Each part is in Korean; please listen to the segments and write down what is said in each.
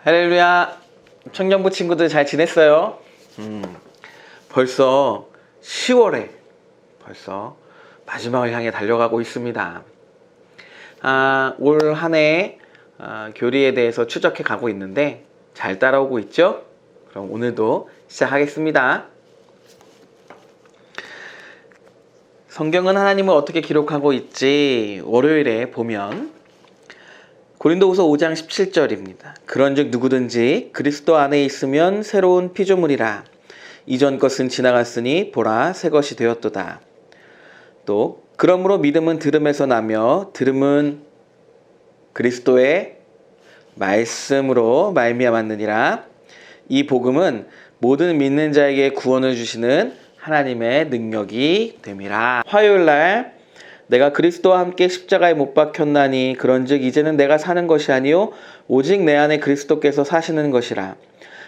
할렐루야. 청년부 친구들 잘 지냈어요? 벌써 10월에 벌써 마지막을 향해 달려가고 있습니다. 올 한 해 교리에 대해서 추적해 가고 있는데 잘 따라오고 있죠? 그럼 오늘도 시작하겠습니다. 성경은 하나님을 어떻게 기록하고 있지? 월요일에 보면 고린도후서 5장 17절입니다. 그런즉 누구든지 그리스도 안에 있으면 새로운 피조물이라. 이전 것은 지나갔으니 보라 새 것이 되었도다. 또 그러므로 믿음은 들음에서 나며 들음은 그리스도의 말씀으로 말미암았느니라. 이 복음은 모든 믿는 자에게 구원을 주시는 하나님의 능력이 됨이라. 화요일날 내가 그리스도와 함께 십자가에 못 박혔나니 그런즉 이제는 내가 사는 것이 아니요 오직 내 안에 그리스도께서 사시는 것이라.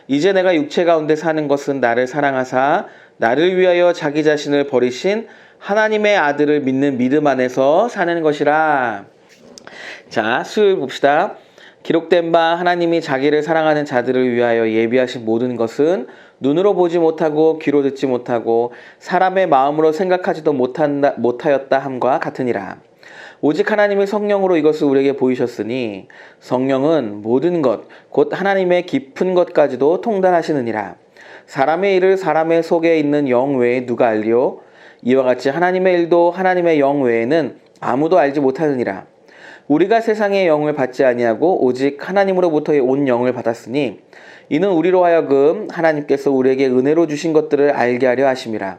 이제 내가 육체 가운데 사는 것은 나를 사랑하사 나를 위하여 자기 자신을 버리신 하나님의 아들을 믿는 믿음 안에서 사는 것이라. 자, 수요일 봅시다. 기록된 바 하나님이 자기를 사랑하는 자들을 위하여 예비하신 모든 것은 눈으로 보지 못하고 귀로 듣지 못하고 사람의 마음으로 생각하지도 못하였다 함과 같으니라. 오직 하나님의 성령으로 이것을 우리에게 보이셨으니 성령은 모든 것 곧 하나님의 깊은 것까지도 통달하시느니라. 사람의 일을 사람의 속에 있는 영 외에 누가 알리오? 이와 같이 하나님의 일도 하나님의 영 외에는 아무도 알지 못하느니라. 우리가 세상의 영을 받지 아니하고 오직 하나님으로부터 온 영을 받았으니 이는 우리로 하여금 하나님께서 우리에게 은혜로 주신 것들을 알게 하려 하심이라.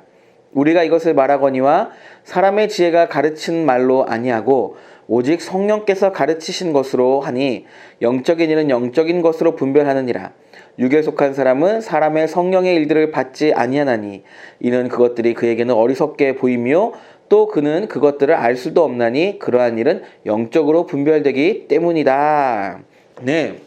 우리가 이것을 말하거니와 사람의 지혜가 가르친 말로 아니하고 오직 성령께서 가르치신 것으로 하니 영적인 일은 영적인 것으로 분별하느니라. 육에 속한 사람은 사람의 성령의 일들을 받지 아니하나니 이는 그것들이 그에게는 어리석게 보이며 또 그는 그것들을 알 수도 없나니 그러한 일은 영적으로 분별되기 때문이다. 네,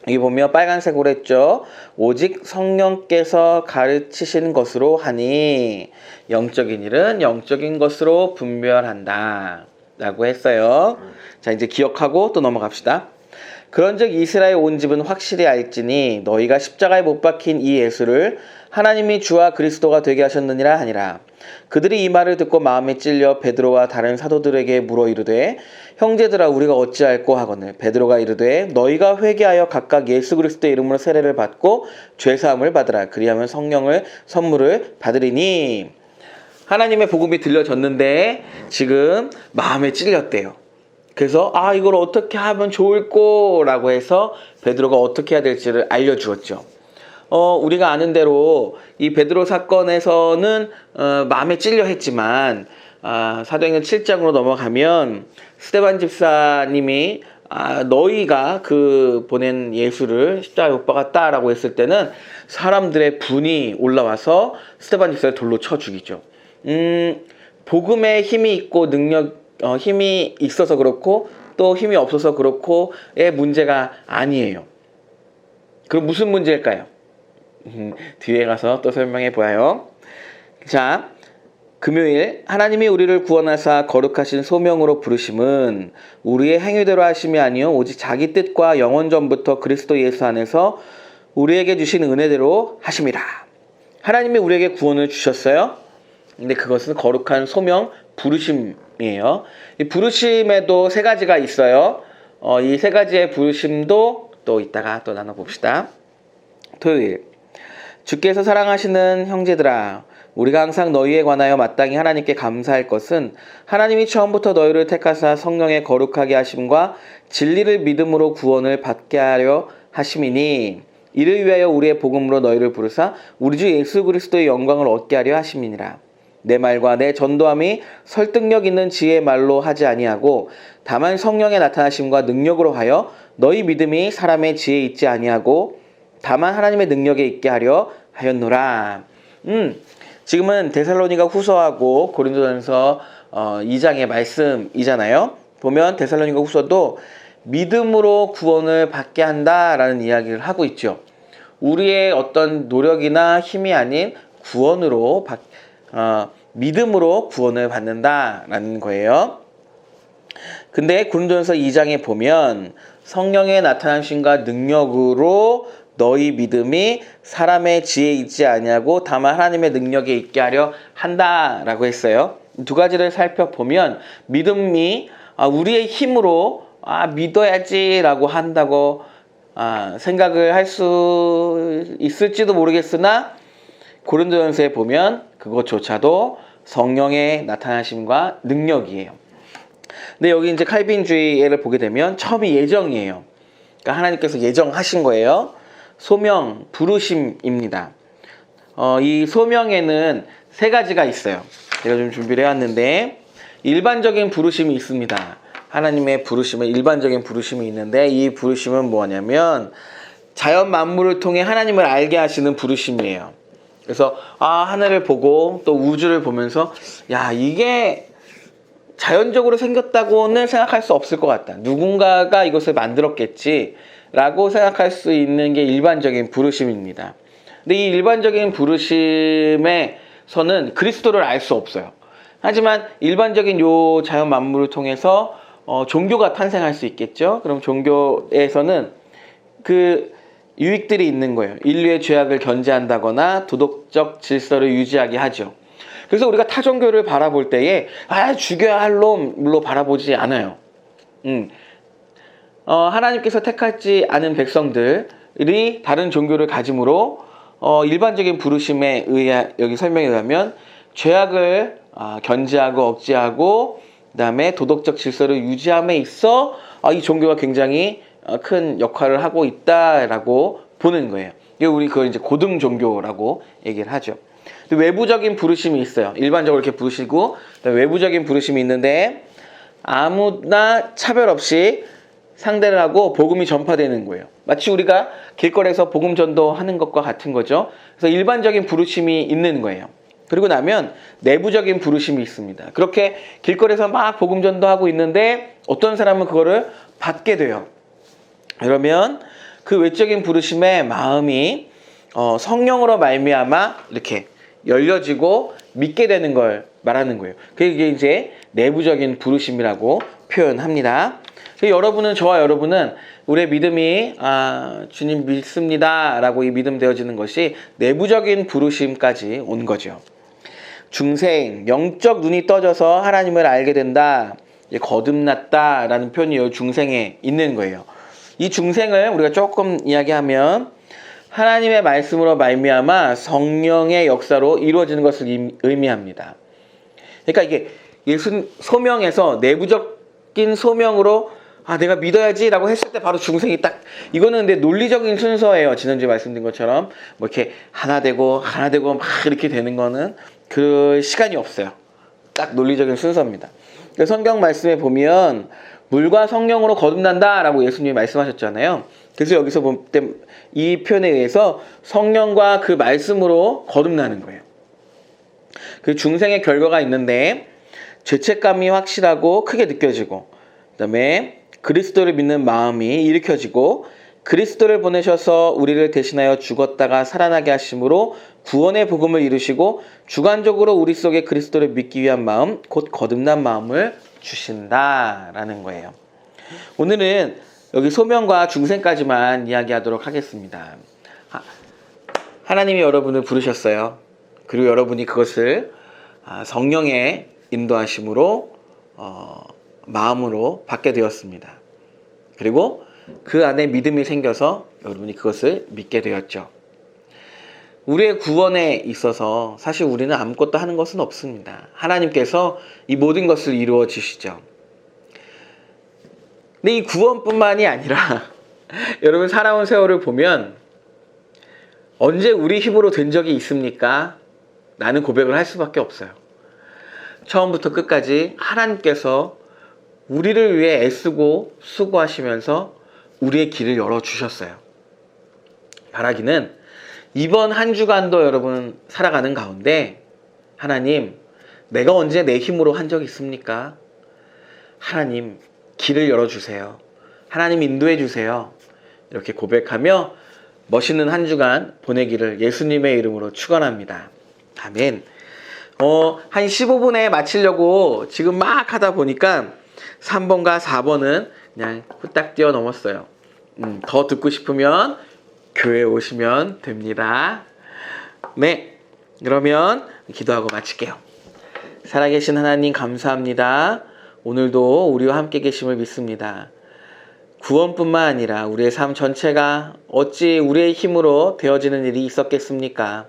여기 보면 빨간색으로 했죠. 오직 성령께서 가르치신 것으로 하니 영적인 일은 영적인 것으로 분별한다 라고 했어요. 자, 이제 기억하고 또 넘어갑시다. 그런즉 이스라엘 온 집은 확실히 알지니 너희가 십자가에 못 박힌 이 예수를 하나님이 주와 그리스도가 되게 하셨느니라 하니라. 그들이 이 말을 듣고 마음에 찔려 베드로와 다른 사도들에게 물어 이르되 형제들아 우리가 어찌할꼬 하거늘. 베드로가 이르되 너희가 회개하여 각각 예수 그리스도의 이름으로 세례를 받고 죄사함을 받으라. 그리하면 성령을 선물을 받으리니. 하나님의 복음이 들려졌는데 지금 마음에 찔렸대요. 그래서 이걸 어떻게 하면 좋을꼬 라고 해서 베드로가 어떻게 해야 될지를 알려주었죠. 우리가 아는 대로 이 베드로 사건에서는 마음에 찔려 했지만 사도행전 7장으로 넘어가면 스데반 집사님이 너희가 그 보낸 예수를 십자가에 못 박았다라고 했을 때는 사람들의 분이 올라와서 스데반 집사를 돌로 쳐 죽이죠. 복음에 힘이 있고 힘이 있어서 그렇고 또 힘이 없어서 그렇고의 문제가 아니에요. 그럼 무슨 문제일까요? 뒤에 가서 또 설명해 보아요. 자, 금요일 하나님이 우리를 구원하사 거룩하신 소명으로 부르심은 우리의 행위대로 하심이 아니요 오직 자기 뜻과 영원 전부터 그리스도 예수 안에서 우리에게 주신 은혜대로 하심이라. 하나님이 우리에게 구원을 주셨어요. 근데 그것은 거룩한 소명 부르심이에요. 이 부르심에도 세 가지가 있어요. 이 세 가지의 부르심도 또 이따가 또 나눠봅시다. 토요일 주께서 사랑하시는 형제들아 우리가 항상 너희에 관하여 마땅히 하나님께 감사할 것은 하나님이 처음부터 너희를 택하사 성령의 거룩하게 하심과 진리를 믿음으로 구원을 받게 하려 하심이니 이를 위하여 우리의 복음으로 너희를 부르사 우리 주 예수 그리스도의 영광을 얻게 하려 하심이니라. 내 말과 내 전도함이 설득력 있는 지혜의 말로 하지 아니하고 다만 성령의 나타나심과 능력으로 하여 너희 믿음이 사람의 지혜에 있지 아니하고 다만 하나님의 능력에 있게 하려 하였노라. 지금은 데살로니가 후서하고 고린도전서 2장의 말씀이잖아요. 보면 데살로니가 후서도 믿음으로 구원을 받게 한다라는 이야기를 하고 있죠. 우리의 어떤 노력이나 힘이 아닌 구원으로 믿음으로 구원을 받는다라는 거예요. 근데 고린도전서 2장에 보면 성령의 나타나심과 능력으로 너희 믿음이 사람의 지혜에 있지 아니하고 다만 하나님의 능력에 있게 하려 한다라고 했어요. 두 가지를 살펴보면 믿음이 우리의 힘으로 믿어야지라고 한다고 생각을 할 수 있을지도 모르겠으나 고린도전서에 보면 그것조차도 성령의 나타나심과 능력이에요. 근데 여기 이제 칼빈주의를 보게 되면 처음이 예정이에요. 그러니까 하나님께서 예정하신 거예요. 소명, 부르심입니다. 이 소명에는 세 가지가 있어요. 제가 좀 준비를 해왔는데 일반적인 부르심이 있습니다. 하나님의 부르심은 일반적인 부르심이 있는데 이 부르심은 뭐냐면 자연 만물을 통해 하나님을 알게 하시는 부르심이에요. 그래서 하늘을 보고 또 우주를 보면서 이게 자연적으로 생겼다고는 생각할 수 없을 것 같다. 누군가가 이것을 만들었겠지라고 생각할 수 있는 게 일반적인 부르심입니다. 근데 이 일반적인 부르심에서는 그리스도를 알 수 없어요. 하지만 일반적인 요 자연 만물을 통해서 종교가 탄생할 수 있겠죠. 그럼 종교에서는 그 유익들이 있는 거예요. 인류의 죄악을 견제한다거나 도덕적 질서를 유지하게 하죠. 그래서 우리가 타 종교를 바라볼 때에 죽여야 할 놈으로 바라보지 않아요. 하나님께서 택하지 않은 백성들이 다른 종교를 가짐으로 일반적인 부르심에 의해 여기 설명에 의하면 죄악을 견제하고 억제하고 그다음에 도덕적 질서를 유지함에 있어 이 종교가 굉장히 큰 역할을 하고 있다라고 보는 거예요. 우리 그걸 이제 고등 종교라고 얘기를 하죠. 외부적인 부르심이 있어요. 일반적으로 이렇게 부르시고 외부적인 부르심이 있는데 아무나 차별 없이 상대를 하고 복음이 전파되는 거예요. 마치 우리가 길거리에서 복음 전도하는 것과 같은 거죠. 그래서 일반적인 부르심이 있는 거예요. 그리고 나면 내부적인 부르심이 있습니다. 그렇게 길거리에서 막 복음 전도하고 있는데 어떤 사람은 그거를 받게 돼요. 그러면 그 외적인 부르심의 마음이 성령으로 말미암아 이렇게 열려지고 믿게 되는 걸 말하는 거예요. 그게 이제 내부적인 부르심이라고 표현합니다. 여러분은 저와 여러분은 우리의 믿음이 주님 믿습니다 라고 이 믿음 되어지는 것이 내부적인 부르심까지 온 거죠. 중생, 영적 눈이 떠져서 하나님을 알게 된다, 거듭났다 라는 표현이 여기 중생에 있는 거예요. 이 중생을 우리가 조금 이야기하면 하나님의 말씀으로 말미암아 성령의 역사로 이루어지는 것을 의미합니다. 그러니까 이게 예수 소명에서 내부적인 소명으로 내가 믿어야지 라고 했을 때 바로 중생이 딱 이거는 근데 논리적인 순서예요. 지난주에 말씀드린 것처럼 뭐 이렇게 하나 되고 막 이렇게 되는 거는 그 시간이 없어요. 딱 논리적인 순서입니다. 성경 말씀에 보면 물과 성령으로 거듭난다 라고 예수님이 말씀하셨잖아요. 그래서 여기서 볼 때 이 표현에 의해서 성령과 그 말씀으로 거듭나는 거예요. 그 중생의 결과가 있는데 죄책감이 확실하고 크게 느껴지고 그다음에 그리스도를 믿는 마음이 일으켜지고 그리스도를 보내셔서 우리를 대신하여 죽었다가 살아나게 하심으로 구원의 복음을 이루시고 주관적으로 우리 속에 그리스도를 믿기 위한 마음, 곧 거듭난 마음을 주신다라는 거예요. 오늘은 여기 소명과 중생까지만 이야기하도록 하겠습니다. 하나님이 여러분을 부르셨어요. 그리고 여러분이 그것을 성령의 인도하심으로 마음으로 받게 되었습니다. 그리고 그 안에 믿음이 생겨서 여러분이 그것을 믿게 되었죠. 우리의 구원에 있어서 사실 우리는 아무것도 하는 것은 없습니다. 하나님께서 이 모든 것을 이루어 주시죠. 근데 이 구원뿐만이 아니라 여러분 살아온 세월을 보면 언제 우리 힘으로 된 적이 있습니까? 라는 고백을 할 수밖에 없어요. 처음부터 끝까지 하나님께서 우리를 위해 애쓰고 수고하시면서 우리의 길을 열어주셨어요. 바라기는 이번 한 주간도 여러분 살아가는 가운데 하나님, 내가 언제 내 힘으로 한 적이 있습니까? 하나님, 길을 열어주세요. 하나님 인도해 주세요. 이렇게 고백하며 멋있는 한 주간 보내기를 예수님의 이름으로 축원합니다. 아멘. 한 15분에 마치려고 지금 막 하다 보니까 3번과 4번은 그냥 후딱 뛰어넘었어요. 더 듣고 싶으면 교회 오시면 됩니다. 네, 그러면 기도하고 마칠게요. 살아계신 하나님 감사합니다. 오늘도 우리와 함께 계심을 믿습니다. 구원뿐만 아니라 우리의 삶 전체가 어찌 우리의 힘으로 되어지는 일이 있었겠습니까?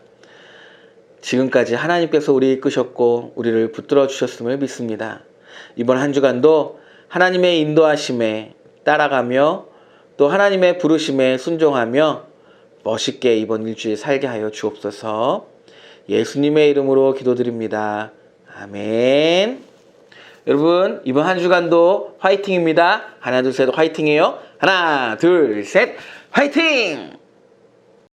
지금까지 하나님께서 우리 이끄셨고 우리를 붙들어 주셨음을 믿습니다. 이번 한 주간도 하나님의 인도하심에 따라가며 또 하나님의 부르심에 순종하며 멋있게 이번 일주일 살게 하여 주옵소서. 예수님의 이름으로 기도드립니다. 아멘. 여러분, 이번 한 주간도 화이팅입니다. 하나 둘 셋 화이팅이에요. 하나 둘 셋 화이팅!